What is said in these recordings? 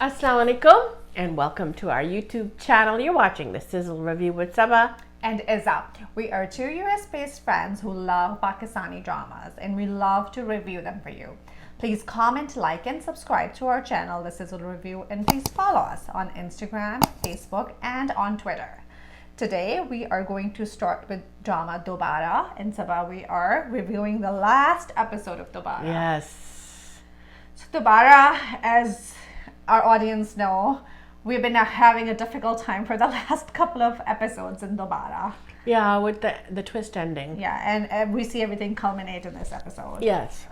Assalamu alaikum and welcome to our YouTube channel. You're watching the Sizzle review with Sabah and Izza. We are two US-based friends who love Pakistani dramas and we love to review them for you. Please comment, like, and subscribe to our channel, The Sizzle Review, and please follow us on Instagram, Facebook, and on Twitter. Today, we are going to start with drama Dobara. And Sabah, we are reviewing the last episode of Dobara. Yes. So Dobara, as our audience know, we've been having a difficult time for the last couple of episodes in Dobara. Yeah, with the twist ending. Yeah, and we see everything culminate in this episode. Yes.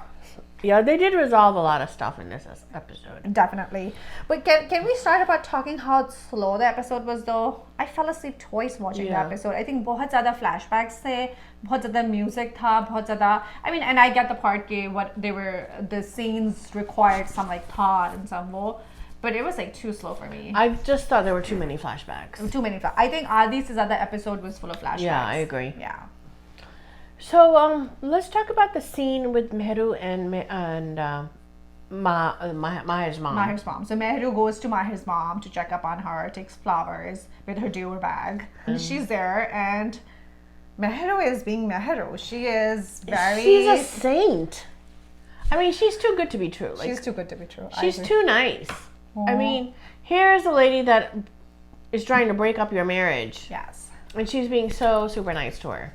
Yeah, they did resolve a lot of stuff in this episode. Definitely. But can we start about talking how slow the episode was though? I fell asleep twice watching the episode. I think बहुत ज़्यादा flashbacks थे, बहुत ज़्यादा music था, बहुत ज़्यादा. I mean, and I get the part के what they were, the scenes required some like thought and some more. But it was like too slow for me. I just thought there were too many flashbacks. Too many. I think Adi's other episode was full of flashbacks. Yeah, I agree. Yeah. So let's talk about the scene with Mehru and Mahir's mom. Mahir's mom. So Mehru goes to Mahir's mom to check up on her, takes flowers with her Dior bag. She's there and Mehru is being Mehru. She is very... She's a saint. I mean, she's too good to be true. Like, she's too good to be true. She's too nice. I mean, here's a lady that is trying to break up your marriage. Yes. And she's being so super nice to her.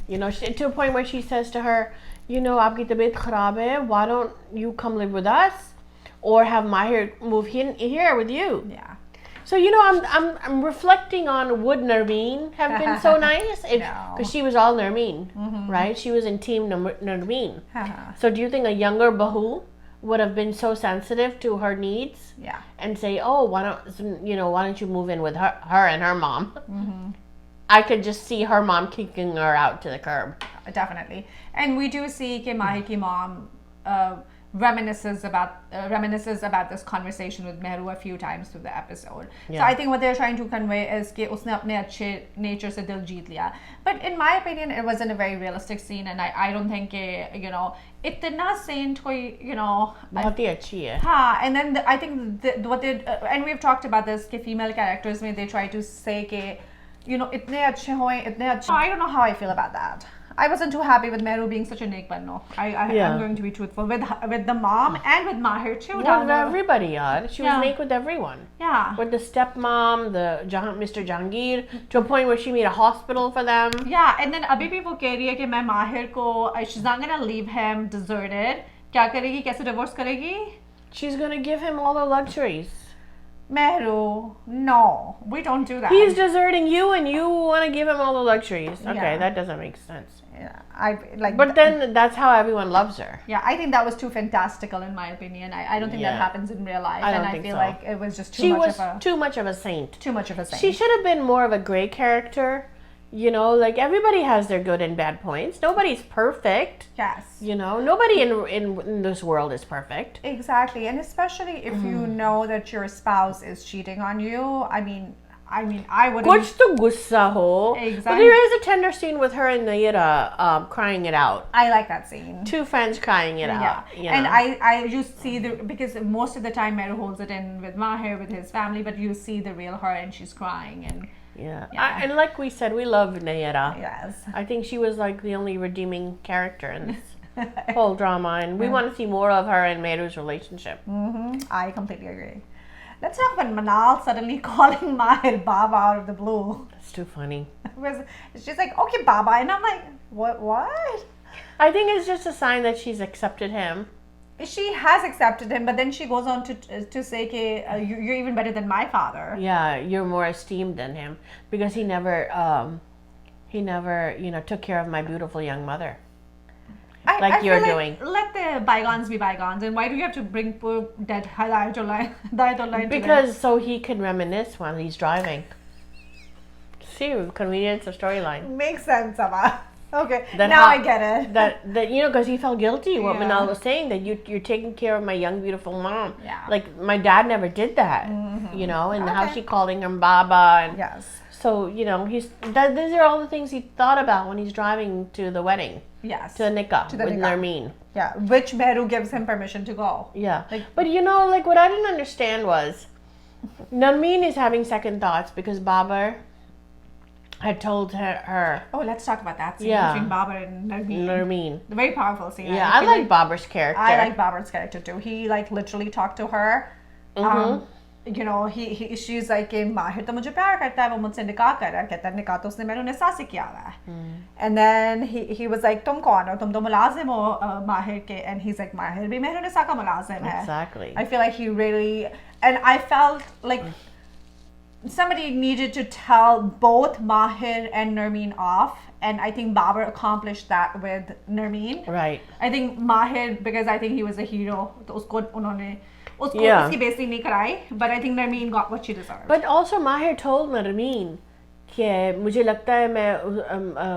You know, to a point where she says to her, you know, aapki tabiyat kharab hai, why don't you come live with us? Or have Mahir move here with you? Yeah. So, you know, I'm reflecting on would Nermeen have been so nice? Because she was all Nermeen, right? She was in team Nermeen. So do you think a younger Bahu would have been so sensitive to her needs? Yeah. And say, oh, why don't you move in with her and her mom? I could just see her mom kicking her out to the curb. Definitely. And we do see that Mahir ki mom reminisces about this conversation with Mehru a few times through the episode. Yeah. So I think what they're trying to convey is that usne apne achhe nature se dil jeet liya. But in my opinion, it wasn't a very realistic scene, and I don't think itna saint koi, बहुत ही अच्छी है. And then I think what they and we've talked about this that female characters they try to say that itne achhe hoye, itne achhe. I don't know how I feel about that. I wasn't too happy with Mehru being such a neck banno. I'm going to be truthful with the mom and with Mahir too. With everybody, yaar. She was naked with everyone. Yeah. With the stepmom, Mr. Jahangir, to a point where she made a hospital for them. Yeah, and then abhi bhi wo keh rahi hai ki main Mahir ko, she's not gonna leave him deserted. Kya karegi? Kaise divorce karegi? She's gonna give him all the luxuries. Mehru, no, we don't do that. He's deserting you and you want to give him all the luxuries. Okay, that doesn't make sense. Yeah, but then that's how everyone loves her. Yeah, I think that was too fantastical in my opinion. I don't think that happens in real life. I feel like it was just too much of a saint. Too much of a saint. She should have been more of a gray character. Like everybody has their good and bad points. Nobody's perfect. Yes. Nobody in this world is perfect. Exactly. And especially if you know that your spouse is cheating on you. I mean, I wouldn't. Kuch to gussa ho. Exactly. But there is a tender scene with her and Nayira crying it out. I like that scene. Two friends crying it out. And I just see because most of the time Mehru holds it in with Mahir, with his family, but you see the real her and she's crying and. Yeah. And like we said, we love Nayira. Yes. I think she was like the only redeeming character in this whole drama, and we want to see more of her and Mehru's relationship. I completely agree. Let's talk about Manal suddenly calling Mahir Baba out of the blue. That's too funny. She's like, okay, Baba. And I'm like, what? I think it's just a sign that she's accepted him. She has accepted him, but then she goes on to say that you're even better than my father. Yeah, you're more esteemed than him because he never took care of my beautiful young mother. Like you're doing. Let the bygones be bygones. And why do you have to bring poor dead Hidayatullah into Because so he can reminisce while he's driving. See, convenience of storyline. Makes sense, Amma. Okay, now I get it. That because he felt guilty. What Manal was saying, that you're taking care of my young beautiful mom. Yeah. Like my dad never did that. And how she calling him Baba. And yes. So these are all the things he thought about when he's driving to the wedding. Yes. to the nikah with Narmeen. Yeah, which Mehru gives him permission to go. Yeah. But you know, like what I didn't understand was Narmeen is having second thoughts because Babar had told her. Oh, let's talk about that scene between Babar and Narmeen. The very powerful scene. Yeah, I like Babar's character. I like Babar's character too. He like literally talked to her. You know, she's like कि माहिर तो मुझे प्यार करता है, वो मुझसे निकाह कर रहा है, कहता है निकाह तो उसने मेरे निसा से किया हुआ है. And then he was like, तुम कौन हो? तुम तो मुलाजिम हो माहिर के. And he's like, माहिर भी मेरे निसा का मुलाजिम है. Exactly. I feel like he really, and I felt like somebody needed to tell both Mahir and Narmeen off, and I think Babar accomplished that with Narmeen. Right. I think Mahir, because I think he was a hero, तो उसको उन्होंने उसकी बेइज्जती नहीं कराई, but I think Narmeen got what she deserved. But also Mahir told Narmeen कि मुझे लगता है मैं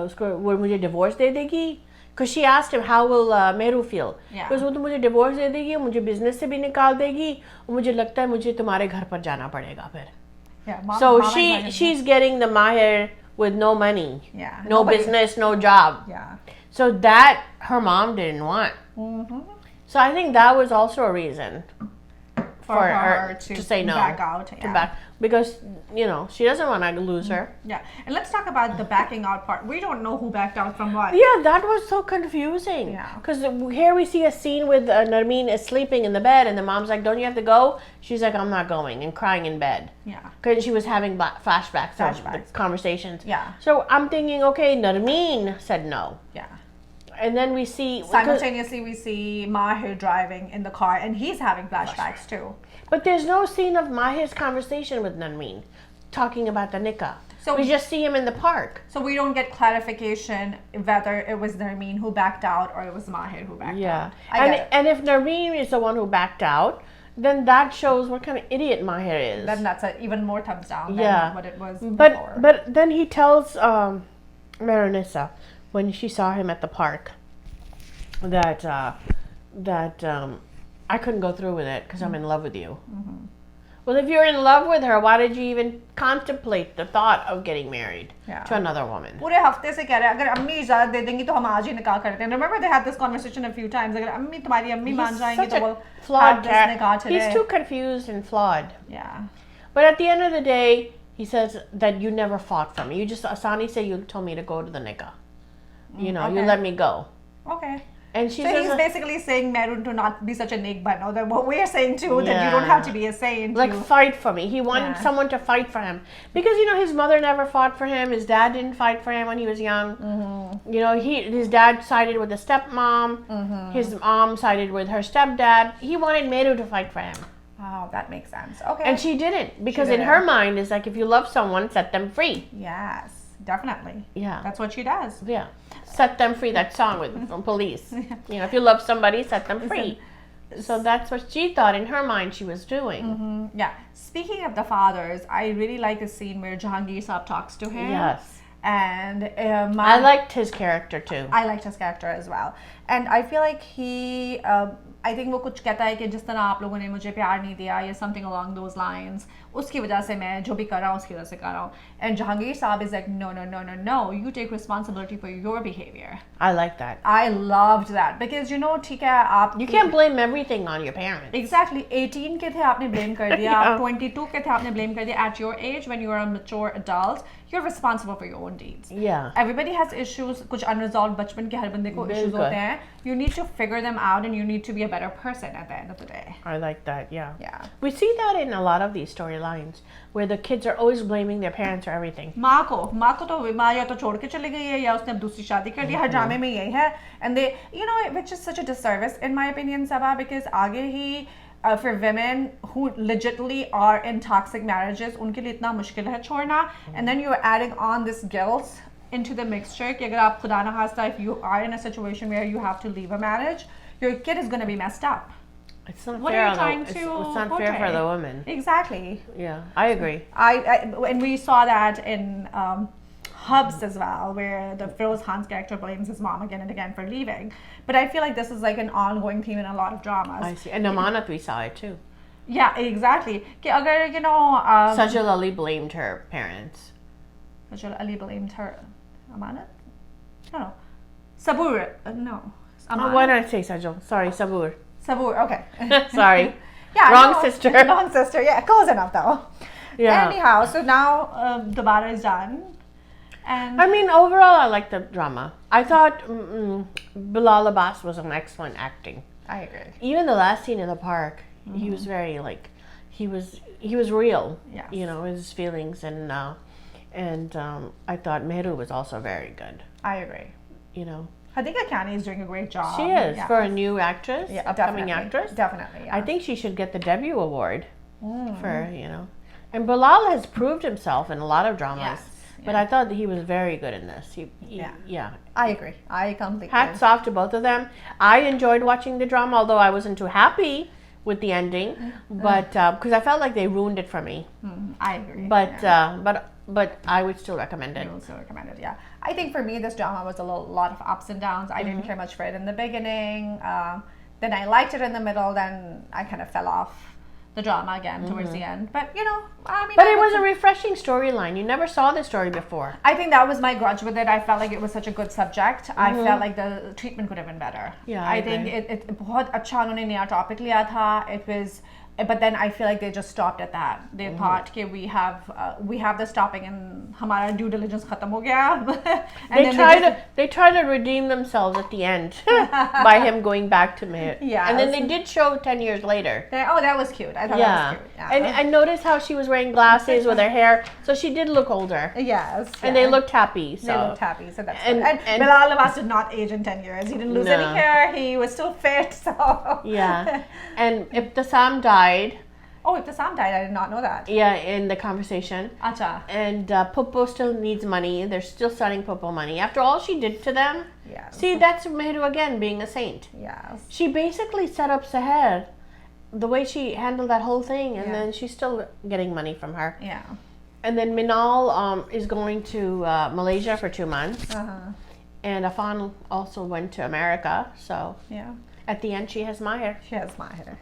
उसको वो मुझे divorce दे देगी. Because she asked him how will Mehru feel. Because वो तो मुझे divorce दे देगी, मुझे business से भी निकाल देगी, और मुझे लगता है मुझे तुम्हारे घर पर जाना पड़ेगा फिर. Yeah, so she's getting the Mahir with no money, no business, no job. Yeah. So that her mom didn't want. So I think that was also a reason for her to say no, back out. To back, because you know she doesn't want to lose her. Yeah, and let's talk about the backing out part. We don't know who backed out from what. Yeah, that was so confusing. Yeah, because here we see a scene with Narmeen is sleeping in the bed, and the mom's like, "Don't you have to go?" She's like, "I'm not going," and crying in bed. Yeah, because she was having flashbacks of the conversations. Yeah. So I'm thinking, okay, Narmeen said no. Yeah. And then we see simultaneously we see Mahir driving in the car, and he's having flashbacks too. But there's no scene of Mahir's conversation with Narmeen talking about the nikah. So we just see him in the park. So we don't get clarification whether it was Narmeen who backed out or it was Mahir who backed out. Yeah. And if Narmeen is the one who backed out, then that shows what kind of idiot Mahir is. Then that's even more thumbs down than what it was before. But then he tells Marinissa when she saw him at the park that I couldn't go through with it because I'm in love with you. Well, if you're in love with her, why did you even contemplate the thought of getting married to another woman? पूरे हफ्ते से कह रहे हैं अगर अम्मी इजाजत दे देंगी तो हम आज ही निकाह करते हैं. Remember they had this conversation a few times. अगर अम्मी तुम्हारी अम्मी मान जाएंगी तो वो flawed character. He's too confused and flawed. Yeah. But at the end of the day, he says that you never fought for me. You just Asani said you told me to go to the nikah. You know, you let me go. Okay. And she so he's basically saying Mehru to not be such a neek bano. That what we're saying too, that you don't have to be a saint. Like fight for me. He wanted someone to fight for him. Because, you know, his mother never fought for him. His dad didn't fight for him when he was young. You know, his dad sided with the stepmom. His mom sided with her stepdad. He wanted Mehru to fight for him. Oh, that makes sense. Okay. And she didn't. Because in her mind, it's like, if you love someone, set them free. Yes, definitely. Yeah. That's what she does. Yeah. Set them free, that song from Police. You know, if you love somebody, set them free. So that's what she thought in her mind she was doing. Yeah. Speaking of the fathers, I really like the scene where Jahangir Saab talks to him. Yes. And I liked his character too. I liked his character as well. And I feel like he, I think वो कुछ कहता है कि जिस तरह आप लोगों ने मुझे प्यार नहीं दिया या something along those lines, उसकी वजह से मैं जो भी कर रहा हूँ उसकी वजह से कर रहा हूँ. And Jahangir Saab is like, no, you take responsibility for your behavior. I like that. I loved that because you know, ठीक है आप you can't blame everything on your parents. Exactly. 18 के थे आपने blame कर दिया. 22 के थे आपने blame कर दिया. At your age, when you are a mature adult, you're responsible for your own deeds. Yeah. Everybody has issues. कुछ unresolved बचपन के हर बंदे को issues होते हैं. You need to figure them out and you need to be a better person at the end of the day. I like that. Yeah. Yeah. We see that in a lot of these storylines where the kids are always blaming their parents for everything. माँ को तो माँ या तो छोड़ के चली गई है या उसने अब दूसरी शादी कर दी. हर ड्रामे में यही है. And they, you know, which is such a disservice in my opinion, Sabah, because आगे ही for women who legitimately are in toxic marriages, उनके लिए इतना मुश्किल है छोड़ना. And then you're adding on this guilt into the mixture कि अगर आप खुदा ना खास्ता, if you are in a situation where you have to leave a marriage, your kid is going to be messed up. It's not what fair. Are you trying to it's not portray? fair for the woman. Exactly. Yeah, I agree. And we saw that in Habs as well, where the Feroz Khan's character blames his mom again and again for leaving. But I feel like this is like an ongoing theme in a lot of dramas. I see. And Amanat, we saw it too. Yeah, exactly. कि अगर you know Sajal Ali blamed her parents. Sajal Ali blamed her. Amanat? No. Sabur. No. Why don't I say Sajal? Sorry, Sabur. Sabur. Okay. Sorry. Yeah. Wrong sister. Wrong sister. Yeah. Close enough though. Yeah. Anyhow, so now Dobara is done. And I mean, overall, I like the drama. I thought Bilal Abbas was an excellent acting. I agree. Even the last scene in the park, he was very he was real. Yes. You know, his feelings, and I thought Mehru was also very good. I agree. You know, Hadika Kyani is doing a great job. she is for a new actress, upcoming actress. Definitely. Yeah. I think she should get the debut award for And Bilal has proved himself in a lot of dramas. Yes. But I thought that he was very good in this. I agree. I completely Hats off to both of them. I enjoyed watching the drama, although I wasn't too happy with the ending, but because I felt like they ruined it for me. I agree. But I would still recommend it. I would still recommend it. Yeah. I think for me, this drama was a lot of ups and downs. I didn't care much for it in the beginning. Then I liked it in the middle. Then I kind of fell off the drama again towards the end. But I mean. But it was a refreshing storyline. You never saw this story before. I think that was my grudge with it. I felt like it was such a good subject. I felt like the treatment could have been better. Yeah, I think it बहुत अच्छा उन्होंने नया topic लिया था. It was. But then I feel like they just stopped at that. They thought, okay, we have this topic and हमारा due diligence खत्म हो गया. And they tried to redeem themselves at the end by him going back to Meher. Yeah. And then they did show 10 years later. That was cute. I thought that was cute. Yeah. And I noticed how she was wearing glasses with her hair, so she did look older. Yes. And they looked happy. So. They looked happy, so that's good. And Bilal Abbas did not age in 10 years. He didn't lose any hair. He was still fit. So. Yeah. And Ibtisam died. Oh, Ibtisam died. I did not know that. Yeah, in the conversation. Acha. And Pupo still needs money. They're still starting Pupo money. After all she did to them. Yes. See, that's Mehru again being a saint. Yes. She basically set up Seher, the way she handled that whole thing, and then she's still getting money from her. Yeah. And then Minal is going to Malaysia for 2 months. And Afan also went to America. So at the end, she has Maher. She has Maher.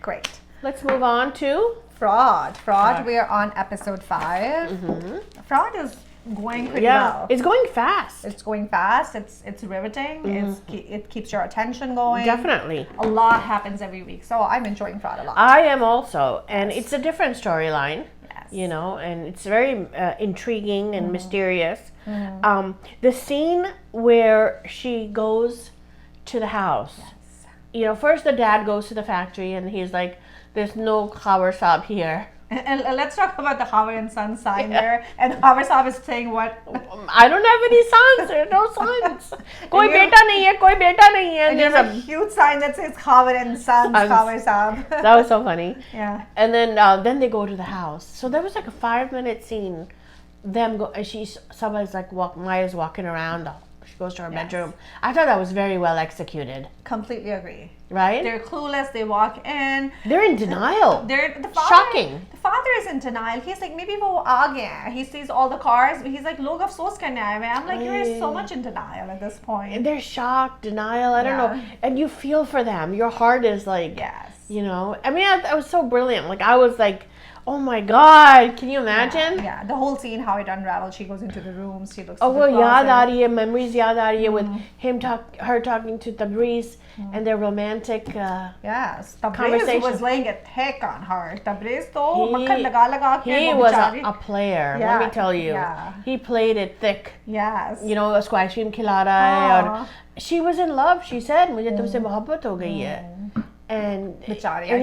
Great. Let's move on to Fraud. We are on episode 5. Fraud is going pretty well. It's going fast. It's going fast. It's riveting. It keeps your attention going. Definitely. A lot happens every week, so I'm enjoying Fraud a lot. I am also, and it's a different storyline. Yes. And it's very intriguing and mysterious. The scene where she goes to the house. Yes. First the dad goes to the factory and he's like, there's no Khabar Saab here. And let's talk about the Khabar and Son sign there. And Khabar Saab is saying what? I don't have any sons. There are no sons. Koi beta nahi hai, koi beta nahi hai. And there's a huge sign that says Khabar and Sons, Khabar Saab. That was so funny. Yeah. And then they go to the house. So there was like a 5-minute scene. Them go, and somebody's like Maya's walking around. She goes to her bedroom. I thought that was very well executed. Completely agree. Right? They're clueless. They walk in. They're in denial. Shocking. The father is in denial. He's like, maybe wo aa gaya. He sees all the cars. He's like, log afsos karne aaye hain. I'm like, you're so much in denial at this point. They're shocked, denial. I don't know. And you feel for them. Your heart is like, I mean, that was so brilliant. Like, I was like, oh my God, can you imagine? Yeah, the whole scene, how it unravels. She goes into the rooms, she looks at the closet. Yaad aa rahi hai, memories yaad aa rahi hai with her talking to Tabriz and their romantic Tabriz was laying it thick on her. Tabriz to makhan laga ke he was a player, let me tell you. He played it thick. Yes. उसको ice cream खिला रहा है और she was in love, she said, मुझे तुमसे मोहब्बत हो गई है. And I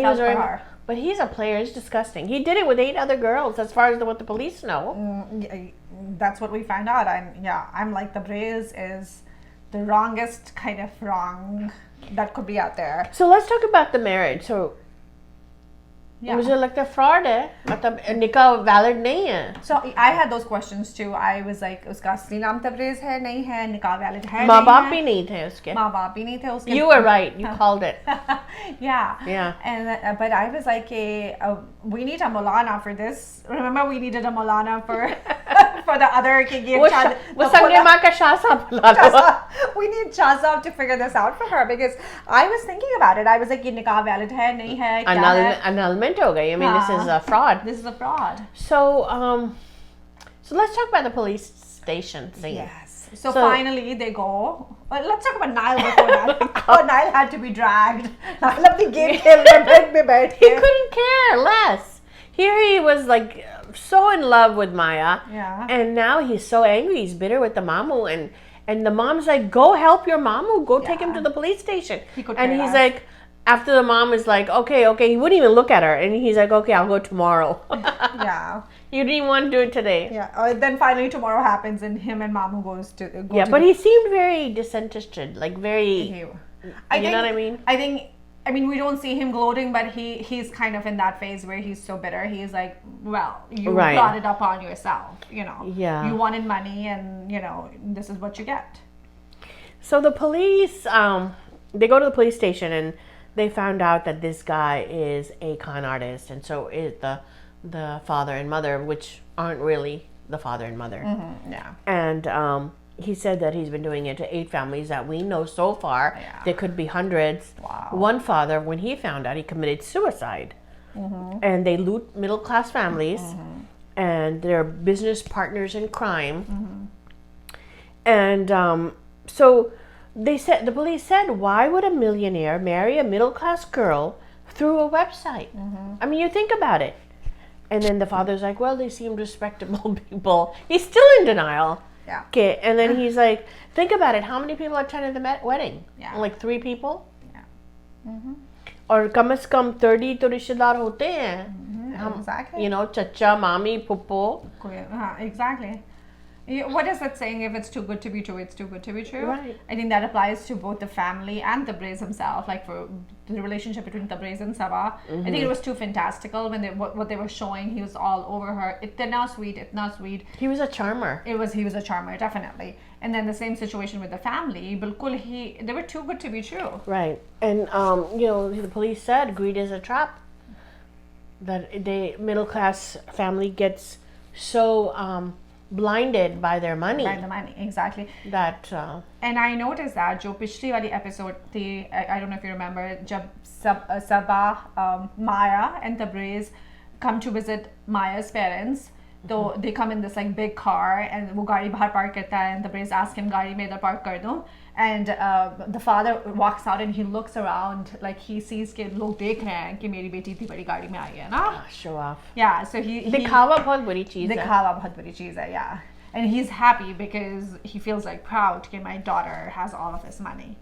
felt for her. But he's a player. It's disgusting. He did it with 8 other girls, as far as what the police know. That's what we find out. I'm like, the Tabriz is the wrongest kind of wrong that could be out there. So let's talk about the marriage. So मुझे लगता है fraud है, मतलब निकाह valid नहीं है. So I had those questions too. I was like, उसका असली नाम तबरेज़ है नहीं है, निकाह valid है माँ बाप भी नहीं थे उसके. माँ बाप भी नहीं थे उसके. You were right. You called it. Yeah. And but I was like, we need a Maulana for this. Remember, we needed a Maulana for the other. वो संगे माँ का शाह साहब बुला लो. We need Shah Saab to figure this out for her, because I was thinking about it. I was like, ये निकाह valid है नहीं है, क्या है? Annulment हो गई. I mean, this is a fraud. This is a fraud. So let's talk about the police station scene. Yes. So finally they go. Well, let's talk about Niall before that. Oh, Niall had to be dragged. Niall apni game khel raha bed mein baith He ke. couldn't care less. Here he was like so in love with Maya. Yeah. And now he's so angry. He's bitter with the mamu. And the mom's like, go help your mamu. Go take him to the police station. And he's like, after the mom is like, okay, he wouldn't even look at her. And he's like, okay, I'll go tomorrow. Yeah. You didn't want to do it today. Yeah. Then finally tomorrow happens and him and Mamu goes to go to but he seemed very disinterested. Like very, you know what I mean? I mean, we don't see him gloating, but he's kind of in that phase where he's so bitter. He's like, well, you brought it upon yourself, you know. Yeah. You wanted money and, you know, this is what you get. So the police, they go to the police station and they found out that this guy is a con artist. And so is the father and mother, which aren't really the father and mother. Mm-hmm. Yeah. And he said that he's been doing it to 8 families that we know so far. Yeah. There could be hundreds. Wow. One father, when he found out, he committed suicide. Mm-hmm. And they loot middle-class families. Mm-hmm. And they're business partners in crime. Mm-hmm. And so the police said, why would a millionaire marry a middle-class girl through a website? Mm-hmm. I mean, you think about it. And then the father's like, well, they seem respectable people. He's still in denial. Yeah. Okay, and then he's like, think about it. How many people attended the wedding? Yeah. Like 3 people? Yeah. Mm-hmm. और कम से कम 30 तो रिश्तेदार होते हैं. Exactly. You know, chacha, mami, pupo. Exactly. What is that saying? If it's too good to be true, it's too good to be true. Right. I think that applies to both the family and Tabriz himself. Like for the relationship between Tabriz and Sabah, I think it was too fantastical when what they were showing. He was all over her. Itna sweet. He was a charmer. He was a charmer, definitely. And then the same situation with the family. Bilkul they were too good to be true. Right. And you know, the police said greed is a trap. That the middle class family gets so blinded by their money. By the money, exactly. That and I noticed that jo pichli wali episode thi, I don't know if you remember, jab Sabah, Maya and Tabriz come to visit Maya's parents. So they come in this like big car and वो गाड़ी बाहर park करता है and Tabriz asks him गाड़ी में इधर park कर दो. And the father walks out and he looks around like he sees कि लोग देख रहे हैं कि मेरी बेटी इतनी बड़ी गाड़ी में आई है ना. Show off. Yeah, so he दिखावा बहुत बुरी चीज है. दिखावा बहुत बुरी चीज है, yeah. And he's happy because he feels like proud that my daughter has all of this money.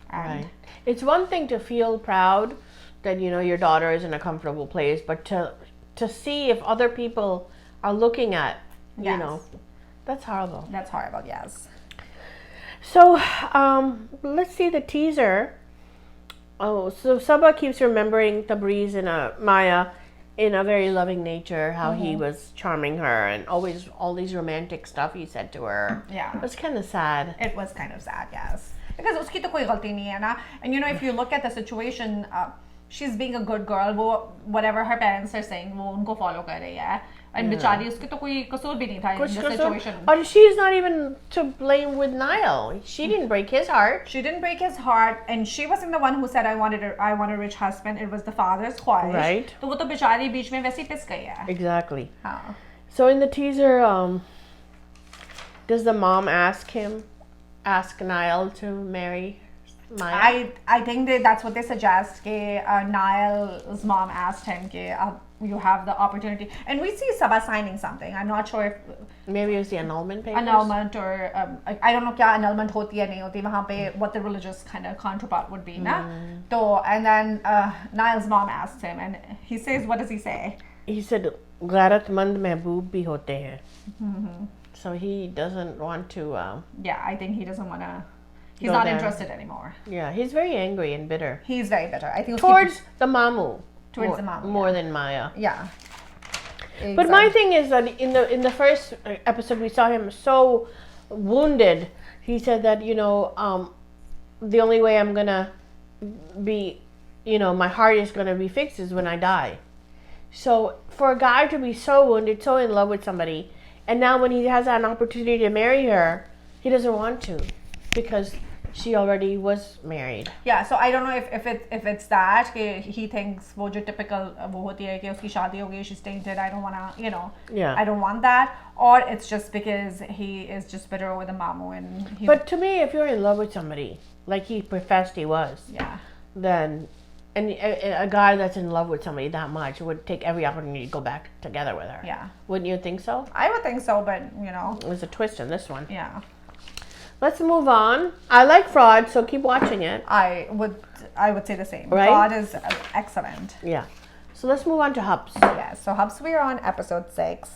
And right. It's one thing to feel proud that you know your daughter is in a comfortable place, but to see if other people are looking at, you know, that's horrible. That's horrible, yes. So, let's see the teaser. Oh, so Sabah keeps remembering Tabriz and Maya in a very loving nature, how he was charming her and always all these romantic stuff he said to her. Yeah. It was kind of sad. It was kind of sad, yes. Because uski to koi galti nahi hai na. And you know, if you look at the situation, she's being a good girl. Whatever her parents are saying, wo unko follow kar rahi hai. And बिचारी उसके तो कोई कसूर भी नहीं था in this situation. And she's not even to blame with Niall. She didn't break his heart. She didn't break his heart, and she wasn't the one who said I want a rich husband. It was the father's ख्वाहिश. Right. तो वो तो बेचारी बीच में वैसे ही पिस गई है. Exactly. हाँ. So in the teaser, does the mom ask Niall to marry Maya? I think that's what they suggest. कि Niall's mom asked him कि you have the opportunity, and we see Sabah signing something. I'm not sure if maybe it was the annulment papers. Annulment or I don't know क्या annulment होती है नहीं होती वहाँ पे what the religious kind of counterpart would be ना. तो and then Niall's mom asked him, and he says, what does he say? He said गैरतमंद महबूब भी होते हैं. So he doesn't want to. Yeah, I think he doesn't want to. He's not interested anymore. Yeah, he's very angry and bitter. He's very bitter. I think towards the mamu. Towards the mamu. More than Maya. Yeah. Exactly. But my thing is that in the first episode we saw him so wounded. He said that the only way I'm gonna be, my heart is gonna be fixed is when I die. So for a guy to be so wounded, so in love with somebody, and now when he has an opportunity to marry her, he doesn't want to, because she already was married. Yeah, so I don't know if it's that he thinks वो जो typical वो होती है कि उसकी शादी हो गई, she's tainted, I don't wanna, Yeah. I don't want that, or it's just because he is just bitter with the mamu and But to me, if you're in love with somebody, like he professed he was, then and a guy that's in love with somebody that much would take every opportunity to go back together with her. Yeah. Wouldn't you think so? I would think so, but there's a twist in this one. Yeah. Let's move on. I like Fraud, so keep watching it. I would say the same. Right? Fraud is excellent. Yeah. So let's move on to Habs. Yeah. So Habs, we are on episode 6.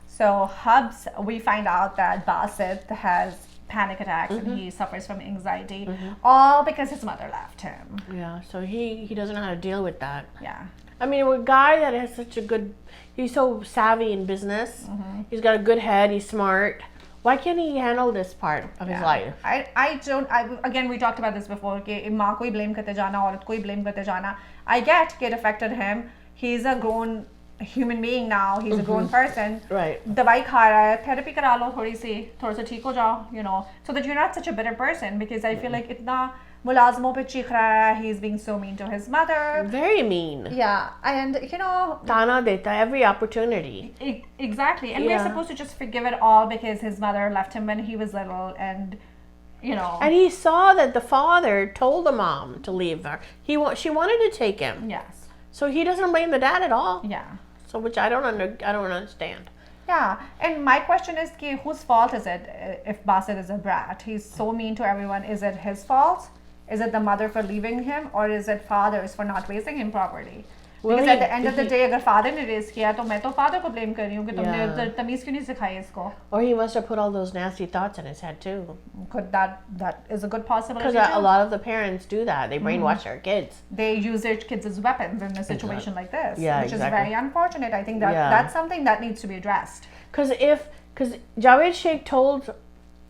So Habs, we find out that Basit has panic attacks and he suffers from anxiety, all because his mother left him. Yeah. So he doesn't know how to deal with that. Yeah. I mean, a guy that has such a good, he's so savvy in business. He's got a good head. He's smart. Why can't he handle this part of his life? Again, we talked about this before. कि माँ को ही blame करते जाना, औरत को ही blame करते जाना. I get it affected him. He's a grown human being now. He's a grown person. Right. दवाई खा रहा है, therapy करा लो थोड़ा सा ठीक हो जाओ, so that you're not such a bitter person. Because I feel like इतना मुलाजमों पे चीख रहा है. He's being so mean to his mother. Very mean. Yeah, and ताना देता है every opportunity. Exactly, and we're supposed to just forgive it all because his mother left him when he was little, and And he saw that the father told the mom to leave her. She wanted to take him. Yes. So he doesn't blame the dad at all. Yeah. So which I don't understand. Yeah, and my question is, whose fault is it if Basit is a brat? He's so mean to everyone. Is it his fault? Is it the mother for leaving him, or is it father's for not raising him properly? Because at the end of the day, अगर father ने raise किया, तो मैं तो father को blame कर रही हूँ कि तुमने तमीज़ क्यों नहीं सिखाई इसको? Or he must have put all those nasty thoughts in his head too. Could that is a good possibility? Because a lot of the parents do that. They brainwash their kids. They use their kids as weapons in a situation like this, which is very unfortunate. I think that's something that needs to be addressed. Because Javed Sheikh told,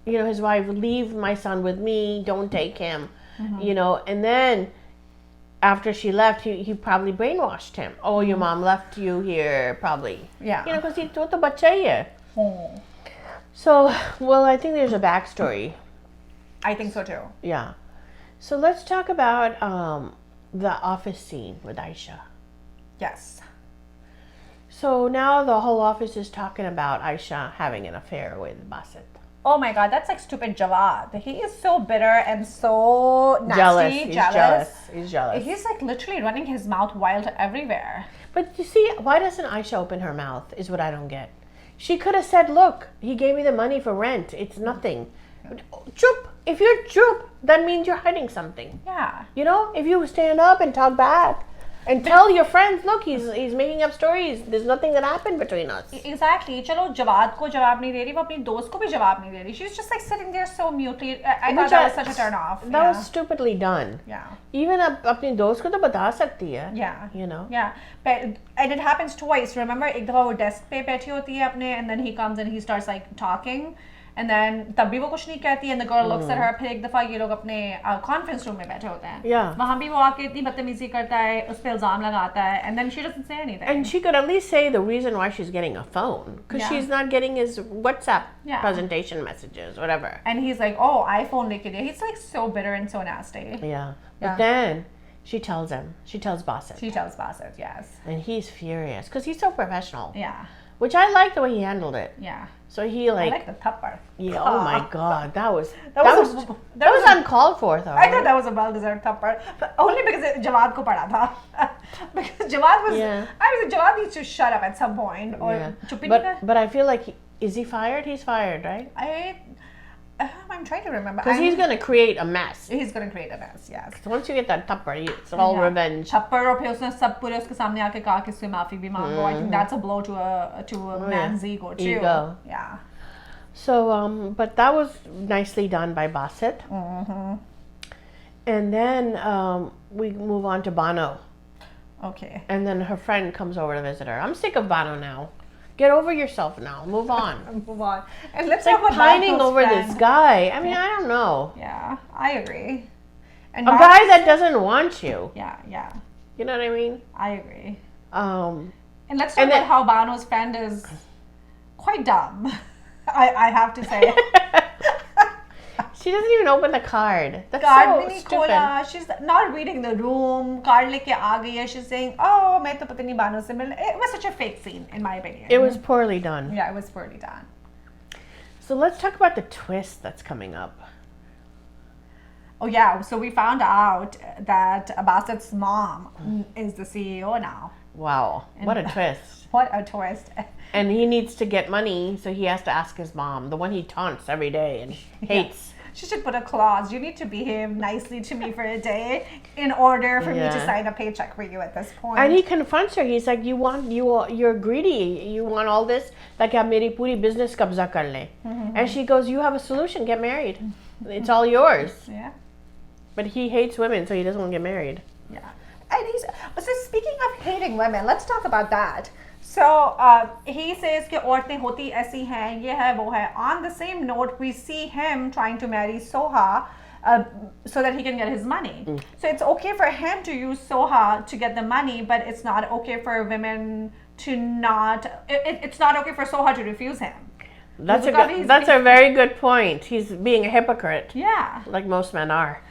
his wife, leave my son with me, don't take him, and then after she left, he probably brainwashed him. Oh, your mom left you here, probably. Yeah. Because he told the bacha hai. So, well, I think there's a backstory. I think so too. Yeah. So let's talk about the office scene with Aisha. Yes. So now the whole office is talking about Aisha having an affair with Basit. Oh my God, that's like stupid Jawad. He is so bitter and so nasty, jealous. He's jealous. He's like literally running his mouth wild everywhere. But you see, why doesn't Aisha open her mouth is what I don't get. She could have said, look, he gave me the money for rent. It's nothing. Chup. If you're chup, that means you're hiding something. Yeah. If you stand up and talk back and tell your friends, look, he's making up stories. There's nothing that happened between us. Exactly. चलो जवाद को जवाब नहीं दे रही, वो अपनी दोस्त को भी जवाब नहीं दे रही. She's just like sitting there so mutely. I thought that was such a turn off. That was stupidly done. Yeah. Even अपनी दोस्त को तो बता सकती है. Yeah. Yeah. But and it happens twice. Remember, एक दफा वो desk पे बैठी होती है अपने, and then he comes and he starts like talking. And then तब भी वो कुछ नहीं कहती, and the girl looks at her. फिर एक दफा ये लोग अपने conference room में बैठे होते हैं. Yeah. वहाँ भी वो आके इतनी बदतमीजी करता है, उस पे इल्जाम लगाता है, and then she doesn't say anything. And she could at least say the reason why she's getting a phone, because she's not getting his WhatsApp presentation messages, whatever. And he's like, oh, iPhone लेके दिया. He's like so bitter and so nasty. Yeah. But then she tells him. She tells Basit. She tells Basit, yes. And he's furious because he's so professional. Yeah. Which I like the way he handled it. Yeah. So he I like the thappar. Yeah. Oh my God, that was uncalled for though. I thought that was a well-deserved thappar, but only because Jawad ko pada tha. Because Jawad was. I was like, Jawad needs to shut up at some point. Or but I feel like is he fired? He's fired, right? I'm trying to remember. Because he's gonna create a mess. He's gonna create a mess. Yes. Once you get that thappar, it's all revenge. Thappar और फिर उसने सब पूरे उसके सामने आके कहा कि उससे माफी भी मांगो. I think that's a blow to a man's ego too. Ego. Yeah. So but that was nicely done by Basit. And then we move on to Bano. Okay. And then her friend comes over to visit her. I'm sick of Bano now. Get over yourself now. Move on. Move on. And let's talk about pining over this guy. I mean, I don't know. Yeah, I agree. And a guy that doesn't want you. Yeah. You know what I mean? I agree. And let's talk about how Bano's friend is quite dumb. I have to say. She doesn't even open the card. That's Card so bhi nahi stupid. khola. She's not reading the room. Card leke aa gayi hai. She's saying, "Oh, main to pata nahi Bano se milna." It was such a fake scene, in my opinion. It was poorly done. Yeah, it was poorly done. So let's talk about the twist that's coming up. Oh yeah, so we found out that Bassett's mom is the CEO now. Wow, what a twist. What a twist. And he needs to get money, so he has to ask his mom, the one he taunts every day and hates. She should put a clause. You need to behave nicely to me for a day in order for me to sign a paycheck for you at this point. And he confronts her. He's like, you're greedy. You want all this? Like, aap meri puri business kabza kar le. And she goes, you have a solution. Get married. It's all yours. Yeah. But he hates women, so he doesn't want to get married. Yeah. And so speaking of hating women, let's talk about that. So he says कि औरतें होती ऐसी हैं, ये है वो है. On the same note, we see him trying to marry Soha so that he can get his money. So it's okay for him to use Soha to get the money, but it's not okay for women to not. It's not okay for Soha to refuse him. That's a very good point. He's being a hypocrite. Yeah. Like most men are.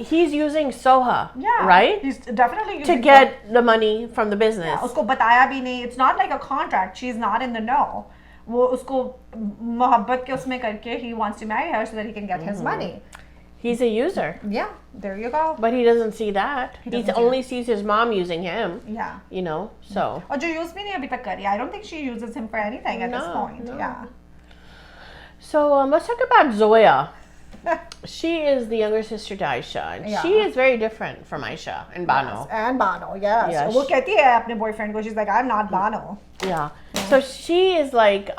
He's using Soha, yeah, right? He's definitely using to get the money from the business. Yeah, उसको बताया भी नहीं. It's not like a contract. She's not in the know. वो उसको मोहब्बत के उसमें करके he wants to marry her so that he can get his money. He's a user. Yeah, there you go. But he doesn't see that. He only sees his mom using him. Yeah. You know, so. और जो use भी नहीं अभी तक करी. I don't think she uses him for anything at this point. No. Yeah. So let's talk about Zoya. She is the younger sister to Aisha, and she is very different from Aisha and Bano. Yes, and Bano, yes. Yeah, वो कहती है अपने boyfriend को, she's like, I'm not Bano. Yeah. So she is like,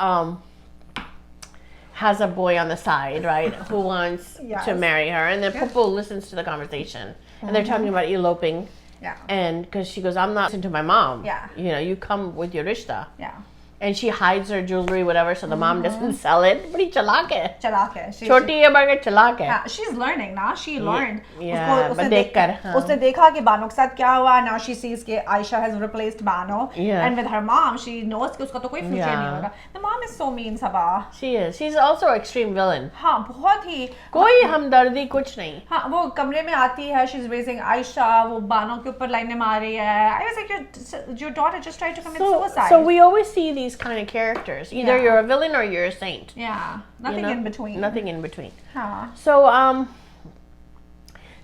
has a boy on the side, right, who wants to marry her, and then Popo listens to the conversation, and they're talking about eloping. Yeah. And because she goes, I'm not listening to my mom. Yeah. You know, you come with your rishta. Yeah. And she hides her jewelry, whatever, so the mom doesn't sell it. Badi chalak hai. Chalak hai. Choti hai but chalak hai. Yeah, she's learning now. She learned. Yeah, but देखकर, उसने देखा कि बानो के साथ क्या हुआ. Now she sees कि Aisha has replaced Bano. Yeah. And with her mom, she knows कि उसका तो कोई future नहीं होगा. The mom is so mean, Sabah. She is. She's also an extreme villain. हाँ, बहुत ही. कोई हमदर्दी कुछ नहीं. हाँ, वो कमरे में आती है. She's raising Aisha. वो बानो के ऊपर लाइनें मार रही है. I was like, your daughter just tried to commit suicide. So we always see these kind of characters. Either you're a villain or you're a saint. Yeah, nothing in between. Nothing in between. Huh. So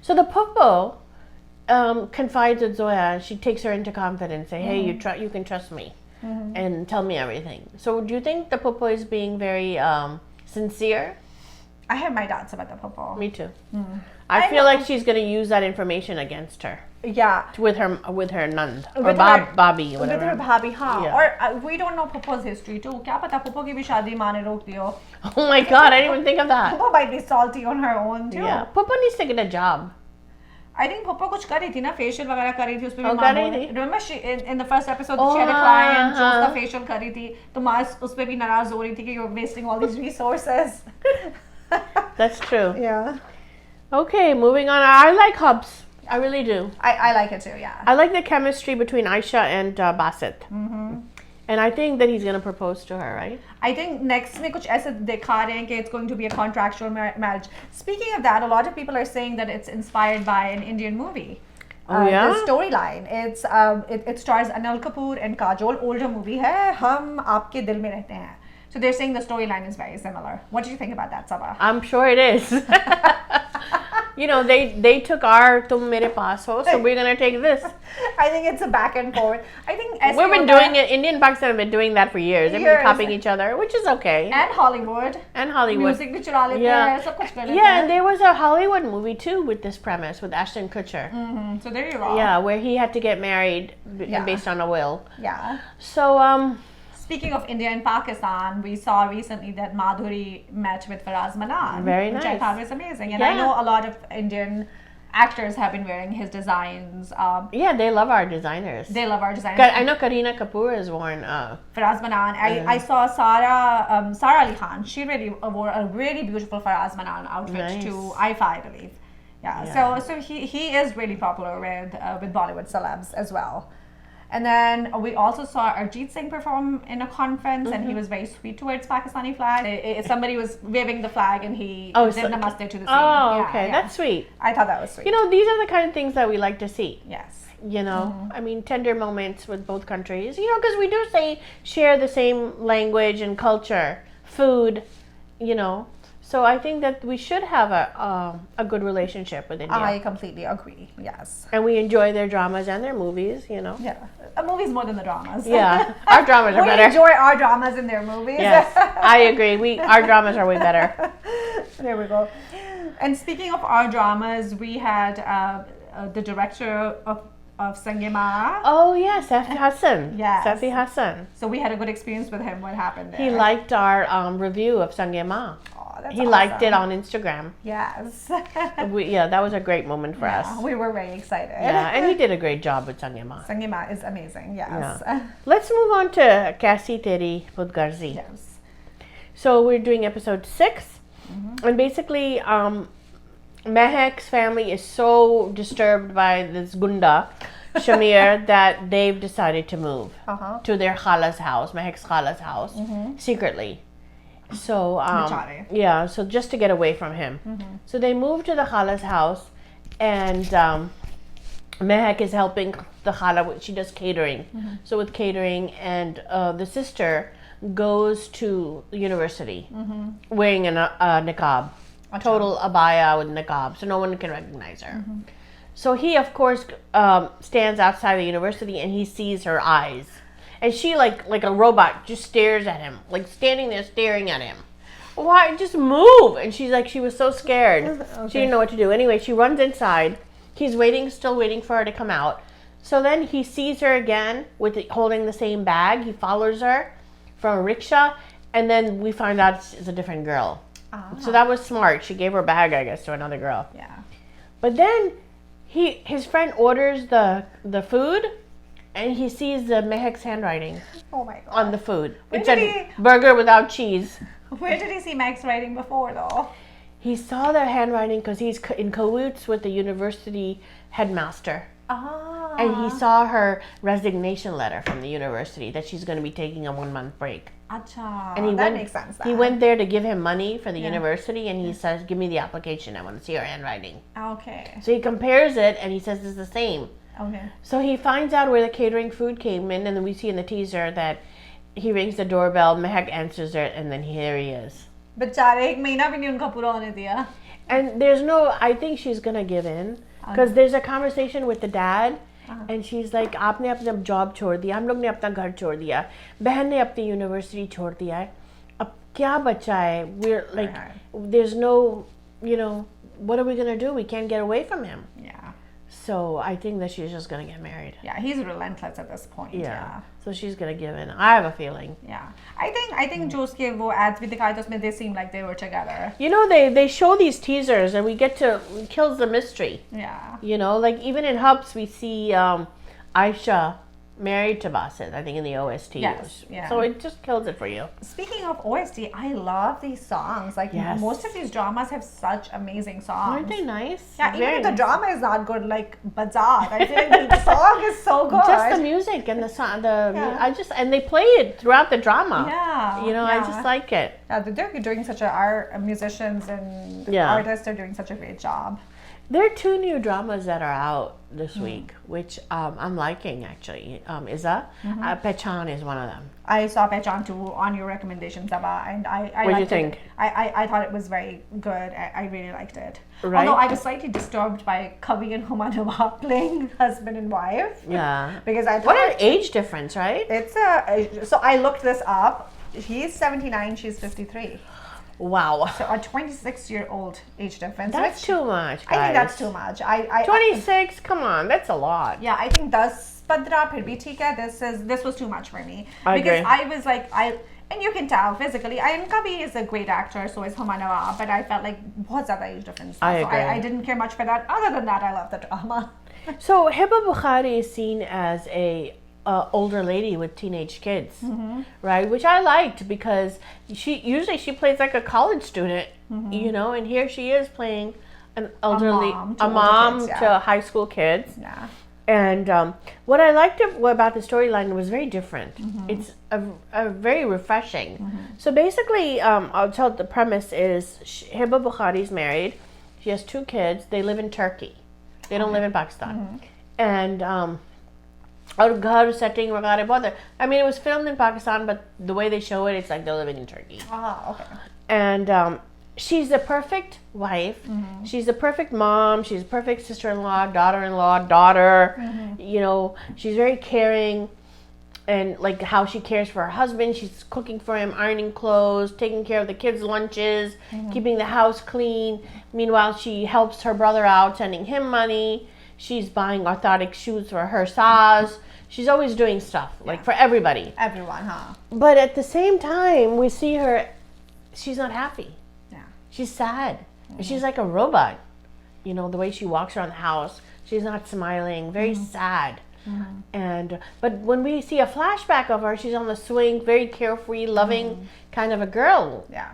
so the Popo confides with Zoya. She takes her into confidence. Say, hey, you can trust me, and tell me everything. So do you think the Popo is being very sincere? I have my doubts about the Popo. Me too. I feel like she's going to use that information against her. Yeah. With her Nand or Bobby, whatever. With her Bobby, हाँ. Yeah. Or we don't know Popo's history too. क्या पता Popo की भी शादी माँ ने रोक दी हो. Oh my God, I didn't even think of that. Popo might be salty on her own too. Yeah. Popo needs to get a job. I think Popo कुछ कर रही थी ना, facial वगैरह कर रही थी, उसपे भी कर माँ रही बोल. थी. Remember she in the first episode she had a client जो उसका facial कर रही थी, तो माँ उसपे भी नाराज हो रही थी कि you're wasting all these resources. That's true. Yeah. Okay, moving on. I like Habs. I really do. I like it too, yeah. I like the chemistry between Aisha and Bassett. And I think that he's going to propose to her, right? I think next में कुछ ऐसे दिखा रहे हैं कि it's going to be a contractual marriage. Speaking of that, a lot of people are saying that it's inspired by an Indian movie. Oh yeah? The storyline. It stars Anil Kapoor and Kajol. Older movie है. हम आपके दिल में रहते हैं. So they're saying the storyline is very similar. What do you think about that, Sabah? I'm sure it is. You know, they took our tum mere paas ho, so we're gonna take this. I think it's a back and forth. I think we've been doing it. Indian and Pakistan have been doing that for years. They've been copying each other, which is okay. And Hollywood. Music bhi chura lete hain, sab kuch kar lete hain. And there was a Hollywood movie too with this premise with Ashton Kutcher. So there you go. Yeah, where he had to get married based on a will. Yeah. So speaking of India and Pakistan, we saw recently that Madhuri met with Faraz Manan. Very nice. Which I thought was amazing. And I know a lot of Indian actors have been wearing his designs. Yeah, they love our designers. They love our designers. I know Kareena Kapoor has worn Faraz Manan. I saw Sara Ali Khan. She really wore a really beautiful Faraz Manan outfit to IFA, I believe. Yeah. So he is really popular with Bollywood celebs as well. And then we also saw Arjit Singh perform in a conference, and he was very sweet towards Pakistani flag. Somebody was waving the flag, and he did namaste to the scene. Oh, okay, that's sweet. I thought that was sweet. You know, these are the kind of things that we like to see. Yes. You know, I mean, tender moments with both countries. You know, because we do share the same language and culture, food. You know. So I think that we should have a good relationship with India. I completely agree. Yes. And we enjoy their dramas and their movies, you know. Yeah. Movies more than the dramas. Yeah. Our dramas are better. We enjoy our dramas in their movies. Yes. I agree. Our dramas are way better. There we go. And speaking of our dramas, we had the director of Sangema. Oh, yeah, Safi Hassan. Yes. Safi Hassan. So we had a good experience with him. What happened there? He liked our review of Sangema. He awesome. liked it on Instagram. Yes. That was a great moment for us. We were very excited. Yeah, and he did a great job with Sangema. Sangema is amazing, yes. Yeah. Let's move on to Kaisi Teri Khudgarzi. Yes. So we're doing episode 6. And basically, Mehak's family is so disturbed by this gunda, Shamir, that they've decided to move to their khala's house, Mehak's khala's house, secretly. So yeah, so just to get away from him. So they moved to the khala's house, and Mehak is helping the khala. She does catering. So with catering, and the sister goes to the university wearing a niqab, total abaya with niqab, so no one can recognize her. So he, of course, stands outside the university, and he sees her eyes. And she, like a robot, just stares at him, like standing there staring at him. Why? Just move! And she was so scared. She didn't know what to do. Anyway, she runs inside. He's still waiting for her to come out. So then he sees her again holding the same bag. He follows her from a rickshaw, and then we find out it's a different girl. So that was smart. She gave her bag, I guess, to another girl. Yeah. But then his friend orders the food, and he sees the Mehak's handwriting on the food. It's a burger without cheese. Where did he see Meg's writing before, though? He saw their handwriting because he's in cahoots with the university headmaster. And he saw her resignation letter from the university that she's going to be taking a 1-month break. And that makes sense. He went there to give him money for the university, and he says, "Give me the application. I want to see her handwriting." Okay. So he compares it, and he says it's the same. Okay. So he finds out where the catering food came in, and then we see in the teaser that he rings the doorbell, Mehak answers it, and then here he is. And there's I think she's gonna give in, because there's a conversation with the dad, and she's like, "आपने अपना job छोड़ दिया, हम लोग ने अपना घर छोड़ दिया, बहन ने अपनी university छोड़ दिया है, अब क्या बचा है? We're like, there's no, what are we gonna do? We can't get away from him." Yeah. So I think that she's just gonna get married. Yeah, he's relentless at this point. Yeah. So she's gonna give in. I have a feeling. Yeah. I think जो उसके वो ads भी दिखाए तो उसमें they seem like they were together. You know, they show these teasers, and it kills the mystery. Yeah. You know, like even in Habs we see Aisha married to Basit, I think in the OST. Yes. Yeah. So it just kills it for you. Speaking of OST, I love these songs. Like most of these dramas have such amazing songs. Aren't they nice? Yeah, even if the drama is not good, like Bazaar, I feel like the song is so good. Just the music and the song, and they play it throughout the drama. Yeah. You know, I just like it. Yeah, they're doing such musicians and artists are doing such a great job. There are 2 new dramas that are out this week, which I'm liking actually. Pehchan is one of them. I saw Pehchan too on your recommendation, Zaba, and I what did you think? I thought it was very good. I really liked it. Right? Although I was slightly disturbed by Kavi and Humanova playing husband and wife. Yeah. Because I thought what an age difference, right? So I looked this up. He's 79, she's 53. Wow. So a 26-year-old age difference. That's too much, guys. I think that's too much. 26, come on, that's a lot. Yeah, I think 10-15 phir bhi theek hai. This was too much for me. I agree. I was like, and you can tell physically, and Kavi is a great actor, so is Humanova, but I felt like बहुत ज़्यादा age difference. I agree. I didn't care much for that. Other than that, I love the drama. So Hiba Bukhari is seen as a older lady with teenage kids, right? Which I liked because she plays like a college student, and here she is playing an elderly mom to high school kids. Yeah. And what I liked about the storyline was very different. It's a very refreshing. So basically, I'll tell the premise is Hiba Bukhari's married. She has 2 kids. They live in Turkey. They don't live in Pakistan. And और घर setting वगैरह बहुत I mean, it was filmed in Pakistan, but the way they show it, it's like they're living in Turkey. Okay. And she's the perfect wife. She's the perfect mom. She's a perfect sister-in-law, daughter-in-law, daughter. You know, she's very caring, and like how she cares for her husband. She's cooking for him, ironing clothes, taking care of the kids' lunches, keeping the house clean. Meanwhile, she helps her brother out, sending him money. She's buying orthotic shoes for her saz. She's always doing stuff, like for everybody. Everyone, huh? But at the same time, we see her, she's not happy. She's sad. She's like a robot. You know, the way she walks around the house, she's not smiling, very sad. But when we see a flashback of her, she's on the swing, very carefree, loving kind of a girl. Yeah.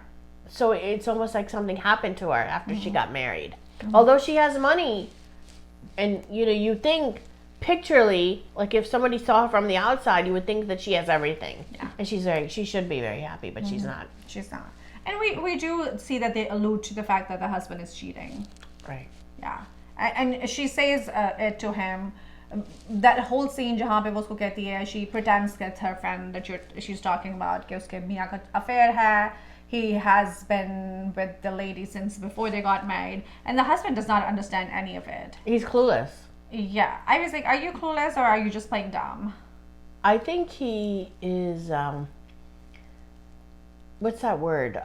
So it's almost like something happened to her after she got married. Although she has money, and you know, you think picturally, like if somebody saw her from the outside, you would think that she has everything. Yeah. And she should be very happy, but she's not. She's not. And we do see that they allude to the fact that the husband is cheating. Right. Yeah. And she says it to him. That whole scene जहाँ पे वो उसको कहती है, she pretends that her friend that she's talking about कि उसके मियाँ का affair है. He has been with the lady since before they got married, and the husband does not understand any of it. He's clueless. Yeah. I was like, are you clueless or are you just playing dumb? I think he is what's that word?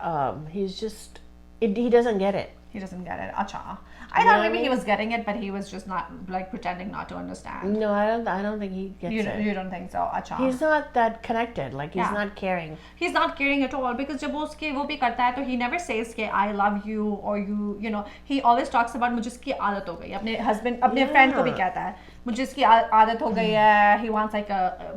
He's just he doesn't get it. He doesn't get it. Acha. I thought maybe he was getting it, but he was just not like pretending not to understand. No, I don't think he gets it. You don't think so? Acha. He's not that connected. Like he's not caring. He's not caring at all, because जब वो उसके वो भी करता है तो he never says कि I love you or you know, he always talks about मुझे इसकी आदत हो गई. अपने husband अपने friend को भी कहता है मुझे इसकी आदत हो गई है. He wants like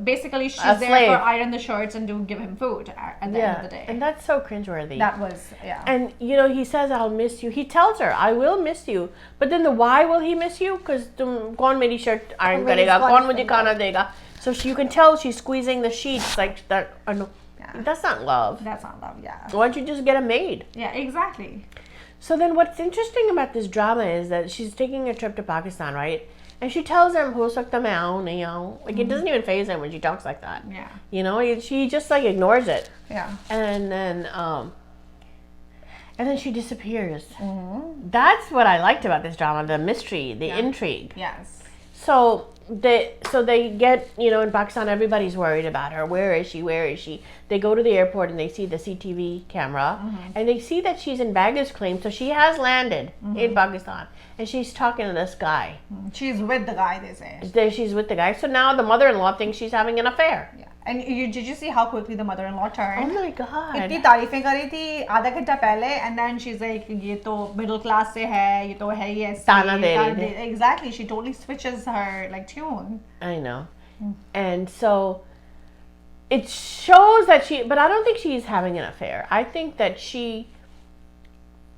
basically she's there for iron the shirts and to give him food at the end of the day. And that's so cringeworthy. That was And you know, he says I'll miss you. He tells her I will miss you. But then the why will he miss you? Because कौन मेरी shirt iron करेगा? कौन मुझे खाना देगा? So you can tell she's squeezing the sheets like that. That's not love. That's not love. Yeah. Why don't you just get a maid? Yeah, exactly. So then what's interesting about this drama is that she's taking a trip to Pakistan, right? And she tells him, "Ho sakta main aun, nahi aun." Like it doesn't even faze him when she talks like that. Yeah. You know, she just like ignores it. Yeah. And then she disappears. That's what I liked about this drama: the mystery, the intrigue. Yes. So they get, you know, in Pakistan, everybody's worried about her. Where is she? Where is she? They go to the airport and they see the CCTV camera, and they see that she's in baggage claim. So she has landed in Pakistan, and she's talking to this guy. She's with the guy, they say. She's with the guy. So now the mother-in-law thinks she's having an affair. Yeah. And did you see how quickly the mother-in-law turned? Oh my God. इतनी तारीफें करी थी आधा घंटा पहले, and then she's like, ये तो middle class से है, ये तो है ही ऐसे. ताना दे रही थी. Exactly. She totally switches her like tune. I know. And so it shows that but I don't think she's having an affair. I think that she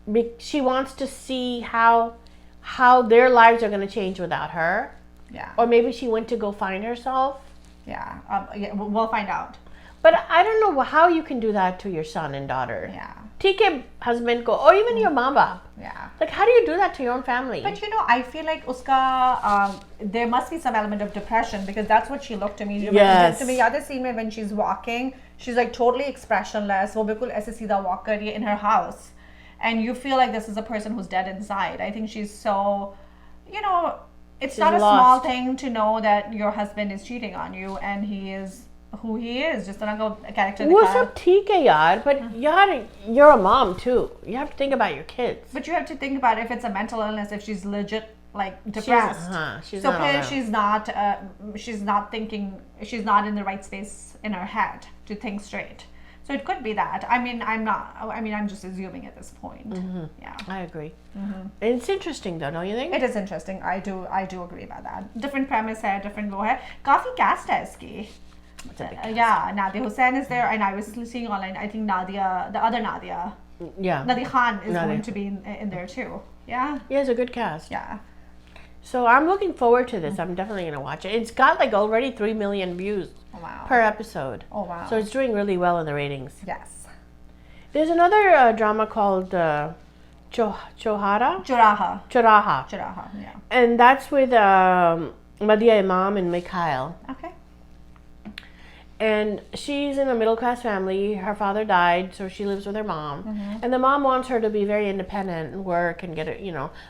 wants to see how their lives are going to change without her. Yeah. Or maybe she went to go find herself. Yeah. We'll find out. But I don't know how you can do that to your son and daughter. Yeah. TK husband ko, or even your mama. Yeah. Like, how do you do that to your own family? But you know, I feel like uska there must be some element of depression, because that's what she looked to me. Yes. To me, other scene when she's walking, she's like totally expressionless. वो बिल्कुल ऐसे सीधा walk कर रही है in her house, and you feel like this is a person who's dead inside. I think she's so, you know, it's not a small thing to know that your husband is cheating on you, and he is who he is. Just another character. वो सब ठीक है यार, but यार, you're a mom too. You have to think about your kids. But you have to think about if it's a mental illness, if she's legit like depressed. She's so not she's not thinking, she's not in the right space in her head to think straight. So it could be that. I'm just assuming at this point. Yeah. I agree. It's interesting though, don't you think? It is interesting. I do agree about that. Different premise है, different वो है. काफी cast है इसकी. Yeah, Nadia Hussain is there, and I was seeing online, I think Nadia, the other Nadia. Yeah. Nadia Khan is going to be in there too. Yeah. Yeah, it's a good cast. Yeah. So I'm looking forward to this. I'm definitely going to watch it. It's got like already 3 million views per episode. Oh, wow. So it's doing really well in the ratings. Yes. There's another drama called Choraha. Choraha. Choraha. Choraha, yeah. And that's with Madia Imam and Mikhail. Okay. And she's in a middle-class family. Her father died, so she lives with her mom. And the mom wants her to be very independent and work and get it,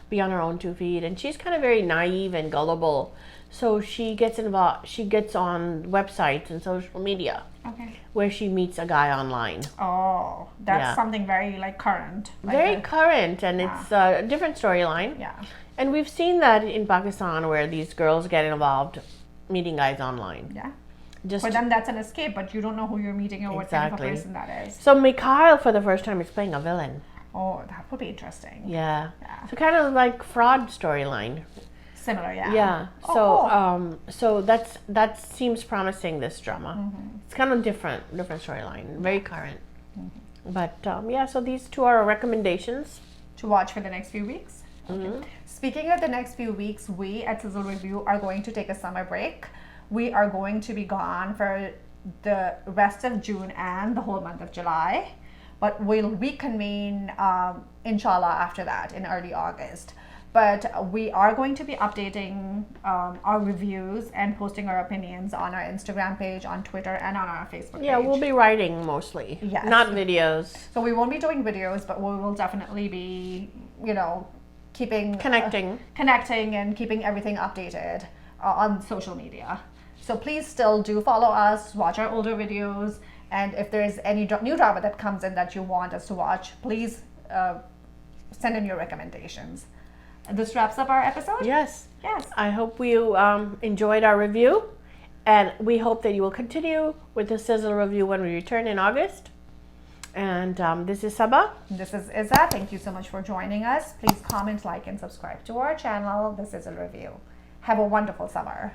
be on her own 2 feet. And she's kind of very naive and gullible. So she gets involved. She gets on websites and social media. Okay. Where she meets a guy online. Oh, that's something very like current. Very current, and it's a different storyline. Yeah. And we've seen that in Pakistan where these girls get involved meeting guys online. Yeah. Just for them, that's an escape, but you don't know who you're meeting or what kind of a person that is. So Mikhail, for the first time, is playing a villain. Oh, that would be interesting. Yeah. So kind of like fraud storyline. Similar, yeah. Yeah. Oh, so that seems promising. This drama. It's kind of different storyline, very current. But so these two are our recommendations to watch for the next few weeks. Okay. Speaking of the next few weeks, we at Sizzle Review are going to take a summer break. We are going to be gone for the rest of June and the whole month of July, but we'll reconvene, inshallah, after that in early August. But we are going to be updating our reviews and posting our opinions on our Instagram page, on Twitter, and on our Facebook page. Yeah, we'll be writing mostly, not videos. So we won't be doing videos, but we will definitely be, keeping... connecting and keeping everything updated on social media. So please still do follow us, watch our older videos, and if there's any new drama that comes in that you want us to watch, please send in your recommendations. This wraps up our episode? Yes. Yes. I hope you enjoyed our review, and we hope that you will continue with the Sizzle review when we return in August. And this is Sabah. This is Izza. Thank you so much for joining us. Please comment, like, and subscribe to our channel, The Sizzle Review. Have a wonderful summer.